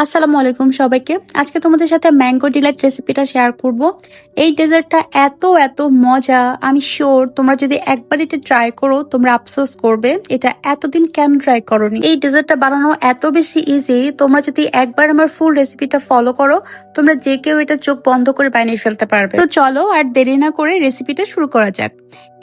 আসসালামু আলাইকুম সবাইকে। আজকে তোমাদের সাথে ম্যাঙ্গো ডিলাইট রেসিপিটা শেয়ার করব। এই ডেজার্টটা এত মজা, আমি শিওর তোমরা যদি একবার এটা ট্রাই করো তোমরা আফসোস করবে এটা এতদিন কেন ট্রাই করোনি। এই ডেজার্টটা বানানো এত বেশি ইজি, তোমরা যদি একবার আমার ফুল রেসিপিটা ফলো করো তোমরা যে কেউ এটা চোখ বন্ধ করে বানিয়ে ফেলতে পারবে। তো চলো আর দেরি না করে রেসিপিটা শুরু করা যাক।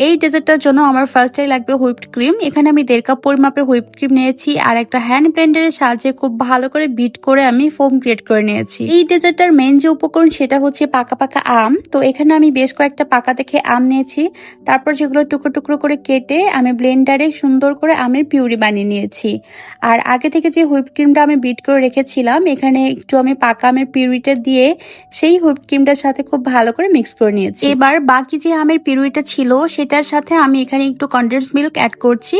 এই ডেজার্টটার জন্য আমার ফার্স্টেই লাগবে হুইপড ক্রিম। এখানে আমি 1.5 কাপ পরিমাপে হুইপড ক্রিম নিয়েছি আর একটা হ্যান্ড ব্লেন্ডারের সাহায্যে খুব ভালো করে বিট করে আমি ফোম ক্রিয়েট করে নিয়েছি। এই ডেজার্টটার মেইন যে উপকরণ সেটা হচ্ছে পাকা পাকা আম। তো এখানে আমি বেশ কয়েকটা পাকা দেখে আম নিয়েছি, তারপর যেগুলো টুকরো টুকরো করে কেটে আমি ব্লেন্ডারে সুন্দর করে আমের পিউরি বানিয়ে নিয়েছি। আর আগে থেকে যে হুইপড ক্রিমটা আমি বিট করে রেখেছিলাম এখানে একটু আমি পাকা আমের পিউরিটা দিয়ে সেই হুইপড ক্রিমটার সাথে খুব ভালো করে মিক্স করে নিয়েছি। এবার বাকি যে আমের পিউরিটা ছিল সেটার সাথে আমি এখানে একটু কনডেন্স মিল্ক অ্যাড করছি।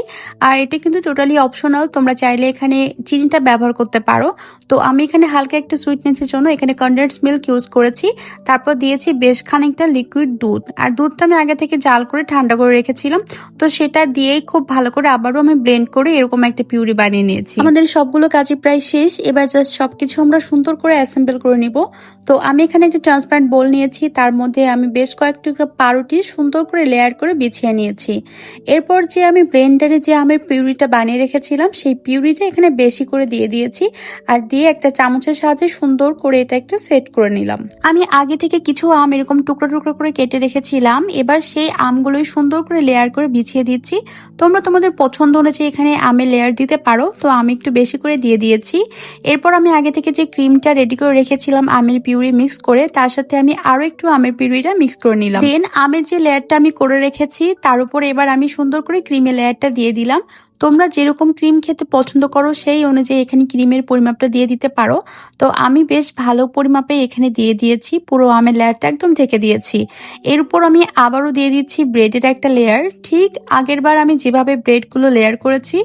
আর এটা কিন্তু টোটালি অপশনাল, তোমরা চাইলে এখানে চিনিটা ব্যবহার করতে পারো। তো আমি এখানে হালকা একটু সুইটনেসের জন্য এখানে কনডেন্স মিল্ক ইউজ করেছি। তারপর দিয়েছি বেশ খানিকটা লিকুইড দুধ, আর দুধটা আমি আগে থেকে জাল করে ঠান্ডা করে রেখেছিলাম। তো সেটা দিয়েই খুব ভালো করে আবারও আমি ব্লেন্ড করে এরকম একটা পিউরি বানিয়ে নিয়েছি। আমাদের সবগুলো কাজই প্রায় শেষ, এবার জাস্ট সবকিছু আমরা সুন্দর করে অ্যাসেম্বল করে নিব। তো আমি এখানে একটা ট্রান্সপারেন্ট বোল নিয়েছি, তার মধ্যে আমি বেশ কয়েকটি পাউরুটি সুন্দর করে লেয়ার করে বিছিয়ে নিয়েছি। এরপর যে আমি ব্লেন্ডারে যে আমের পিউরিটা বানিয়ে রেখেছিলাম সেই পিউরিটা এখানে বেশি করে দিয়ে দিয়েছি, আর দিয়ে একটা চামচের সাহায্যে সুন্দর করে এটা একটু সেট করে নিলাম। আমি আগে থেকে কিছু আম এরকম টুকরো টুকরো করে কেটে রেখেছিলাম, এবার সেই আমগুলোই সুন্দর করে লেয়ার করে বিছিয়ে দিচ্ছি। তোমরা তোমাদের পছন্দ অনুযায়ী এখানে আমের লেয়ার দিতে পারো, তো আমি একটু বেশি করে দিয়ে দিয়েছি। এরপর আমি আগে থেকে যে ক্রিমটা রেডি করে রেখেছিলাম আমের পিউরি মিক্স করে, তার সাথে আমি আরো একটু আমের পিউরিটা মিক্স করে নিলাম। দেন আমের যে লেয়ারটা আমি করে রেখেছি তার উপর এবার আমি সুন্দর করে ক্রিমের লেয়ারটা দিয়ে দিলাম। তোমরা যেরকম ক্রিম খেতে পছন্দ করো সেই অনুযায়ী এখানে ক্রিমের পরিমাপটা দিয়ে দিতে পারো। তো আমি বেশ ভালো পরিমাপে এখানে দিয়ে দিয়েছি, পুরো আমের লেয়ারটা একদম ঢেকে দিয়েছি। এর উপর আমি আবারও দিয়ে দিচ্ছি ব্রেডের একটা লেয়ার। ঠিক আগেরবার আমি যেভাবে ব্রেডগুলো লেয়ার করেছি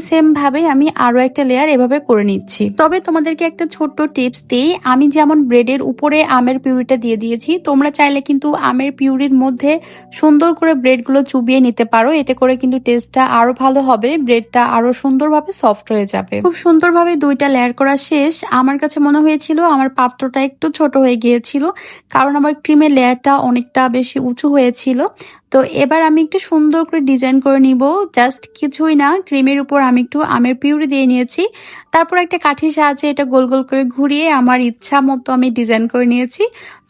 সেম ভাবে আমি আরো একটা লেয়ার এভাবে করে নিচ্ছি। তবে তোমাদেরকে একটা ছোট্ট টিপস দিই, আমি যেমন ব্রেডের উপরে আমের পিউরিটা দিয়ে দিয়েছি, তোমরা চাইলে কিন্তু আমের পিউরির মধ্যে সুন্দর করে ব্রেডগুলো চুবিয়ে নিতে পারো, এতে করে কিন্তু টেস্টটা আরো ভালো হবে, ব্রেডটা আরো সুন্দরভাবে সফট হয়ে যাবে। খুব সুন্দরভাবে দুইটা লেয়ার করা শেষ। আমার কাছে মনে হয়েছিল আমার পাত্রটা একটু ছোট হয়ে গিয়েছিল, কারণ আমার ক্রিমের লেয়ারটা অনেকটা বেশি উঁচু হয়েছিল। তো এবার আমি একটু সুন্দর করে ডিজাইন করে নিব। জাস্ট কিছুই না, ক্রিমের উপর আমি একটু আমের পিউরি দিয়ে নিয়েছি, তারপর একটা কাঠির সাহায্যে এটা গোল গোল করে ঘুরিয়ে আমার ইচ্ছা মতো আমি ডিজাইন করে নিয়েছি।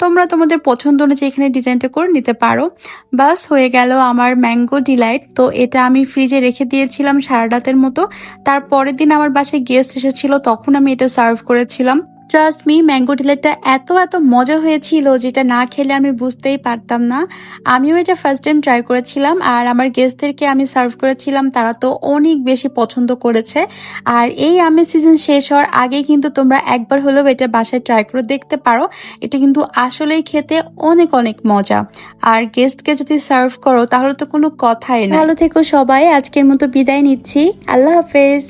তোমরা তোমাদের পছন্দ অনুযায়ী এখানে ডিজাইনটা করে নিতে পারো। বাস হয়ে গেল আমার ম্যাঙ্গো ডিলাইট। তো এটা আমি ফ্রিজে রেখে দিয়েছিলাম সারা রাতের মতো। তার পরের দিন আমার বাসায় গেস্ট এসেছিল, তখন আমি এটা সার্ভ করেছিলাম। ট্রাস্ট মি, ম্যাঙ্গো ডিলাইটটা এত মজা হয়েছিল যেটা না খেলে আমি বুঝতেই পারতাম না। আমিও এটা ফার্স্ট টাইম ট্রাই করেছিলাম, আর আমার গেস্টদেরকে আমি সার্ভ করেছিলাম, তারা তো অনেক বেশি পছন্দ করেছে। আর এই আমের সিজন শেষ হওয়ার আগে কিন্তু তোমরা একবার হলেও এটা বাসায় ট্রাই করে দেখতে পারো। এটা কিন্তু আসলেই খেতে অনেক মজা। আর গেস্টকে যদি সার্ভ করো তাহলে তো কোনো কথাই না। ভালো থেকো সবাই, আজকের মতো বিদায় নিচ্ছি। আল্লাহ হাফেজ।